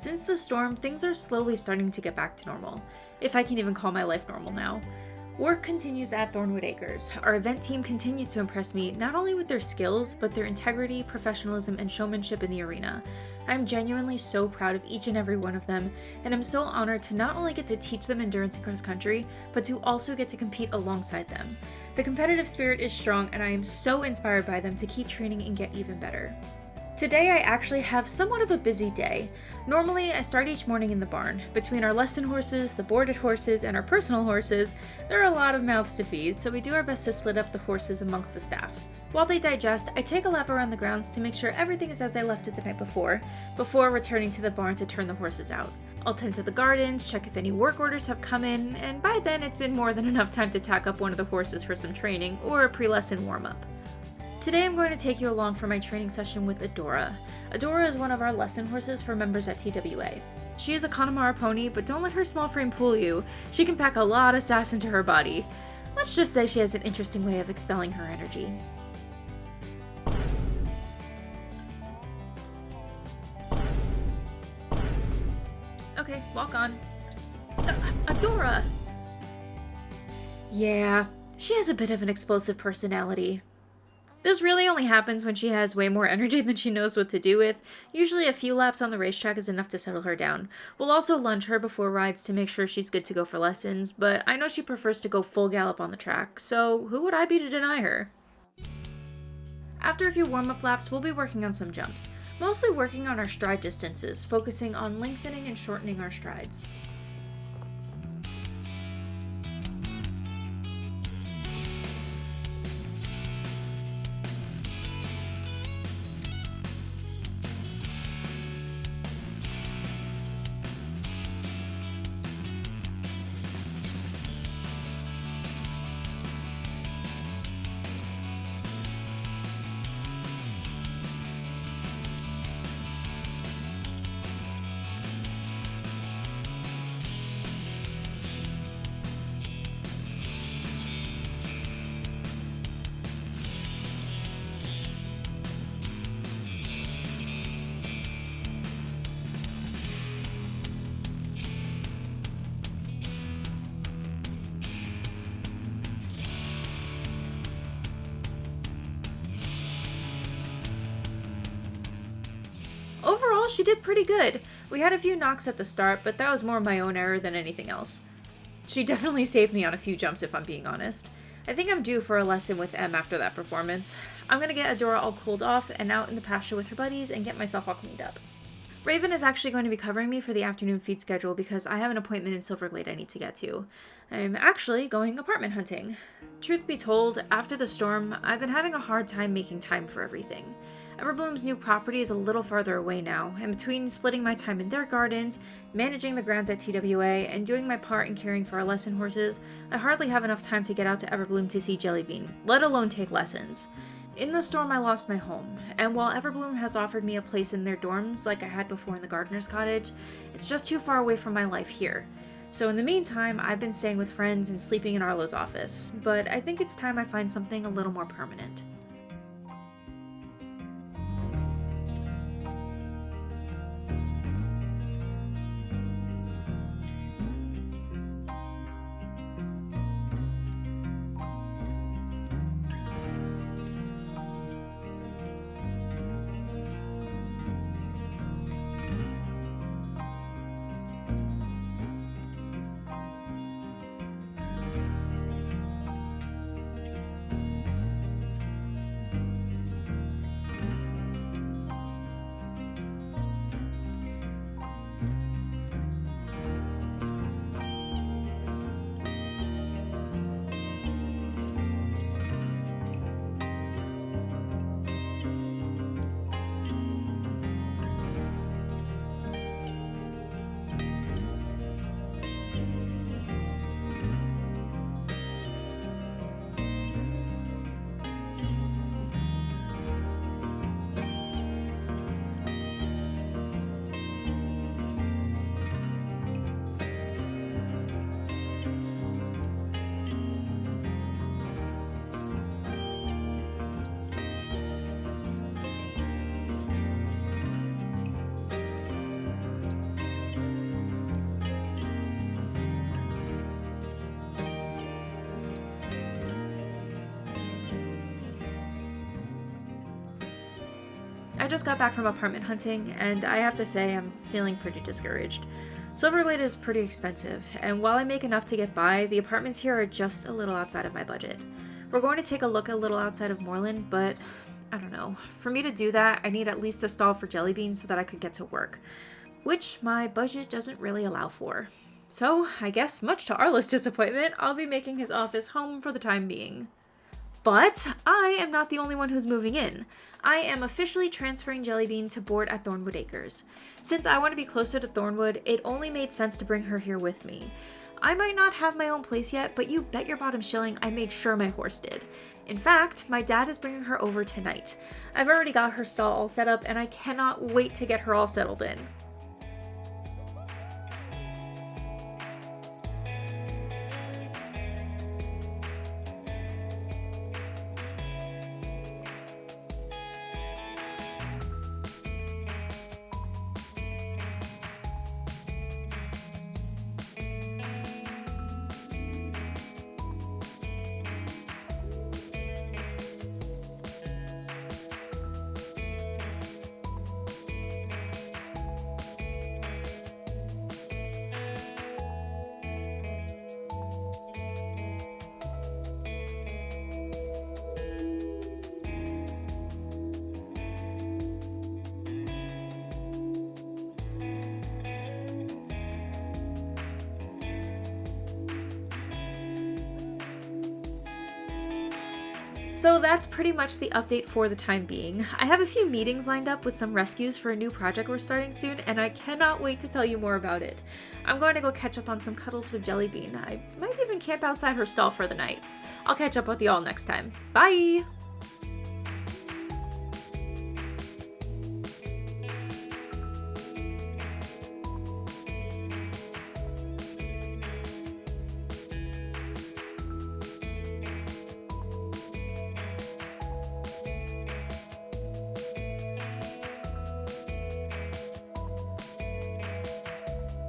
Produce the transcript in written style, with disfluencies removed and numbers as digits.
Since the storm, things are slowly starting to get back to normal, if I can even call my life normal now. Work continues at Thornwood Acres. Our event team continues to impress me not only with their skills, but their integrity, professionalism, and showmanship in the arena. I'm genuinely so proud of each and every one of them, and I'm so honored to not only get to teach them endurance and cross country, but to also get to compete alongside them. The competitive spirit is strong, and I am so inspired by them to keep training and get even better. Today I actually have somewhat of a busy day. Normally I start each morning in the barn. Between our lesson horses, the boarded horses, and our personal horses, there are a lot of mouths to feed, so we do our best to split up the horses amongst the staff. While they digest, I take a lap around the grounds to make sure everything is as I left it the night before returning to the barn to turn the horses out. I'll tend to the gardens, check if any work orders have come in, and by then it's been more than enough time to tack up one of the horses for some training or a pre-lesson warm-up. Today I'm going to take you along for my training session with Adora. Adora is one of our lesson horses for members at TWA. She is a Connemara pony, but don't let her small frame fool you. She can pack a lot of sass into her body. Let's just say she has an interesting way of expelling her energy. Okay, walk on. Adora! Yeah, she has a bit of an explosive personality. This really only happens when she has way more energy than she knows what to do with. Usually a few laps on the racetrack is enough to settle her down. We'll also lunge her before rides to make sure she's good to go for lessons, but I know she prefers to go full gallop on the track, so who would I be to deny her? After a few warm-up laps, we'll be working on some jumps. Mostly working on our stride distances, focusing on lengthening and shortening our strides. Overall, she did pretty good. We had a few knocks at the start, but that was more my own error than anything else. She definitely saved me on a few jumps if I'm being honest. I think I'm due for a lesson with M after that performance. I'm gonna get Adora all cooled off and out in the pasture with her buddies and get myself all cleaned up. Raven is actually going to be covering me for the afternoon feed schedule because I have an appointment in Silver Glade I need to get to. I'm actually going apartment hunting. Truth be told, after the storm, I've been having a hard time making time for everything. Everbloom's new property is a little farther away now, and between splitting my time in their gardens, managing the grounds at TWA, and doing my part in caring for our lesson horses, I hardly have enough time to get out to Everbloom to see Jellybean, let alone take lessons. In the storm, I lost my home, and while Everbloom has offered me a place in their dorms like I had before in the gardener's cottage, it's just too far away from my life here. So in the meantime, I've been staying with friends and sleeping in Arlo's office, but I think it's time I find something a little more permanent. I just got back from apartment hunting, and I have to say I'm feeling pretty discouraged. Silverglade is pretty expensive, and while I make enough to get by, the apartments here are just a little outside of my budget. We're going to take a look a little outside of Moreland, but I don't know. For me to do that, I need at least a stall for Jellybean so that I could get to work, which my budget doesn't really allow for. So, I guess much to Arlo's disappointment, I'll be making his office home for the time being. But I am not the only one who's moving in. I am officially transferring Jellybean to board at Thornwood Acres. Since I want to be closer to Thornwood, it only made sense to bring her here with me. I might not have my own place yet, but you bet your bottom shilling I made sure my horse did. In fact, my dad is bringing her over tonight. I've already got her stall all set up, and I cannot wait to get her all settled in. So that's pretty much the update for the time being. I have a few meetings lined up with some rescues for a new project we're starting soon, and I cannot wait to tell you more about it. I'm going to go catch up on some cuddles with Jellybean. I might even camp outside her stall for the night. I'll catch up with you all next time. Bye!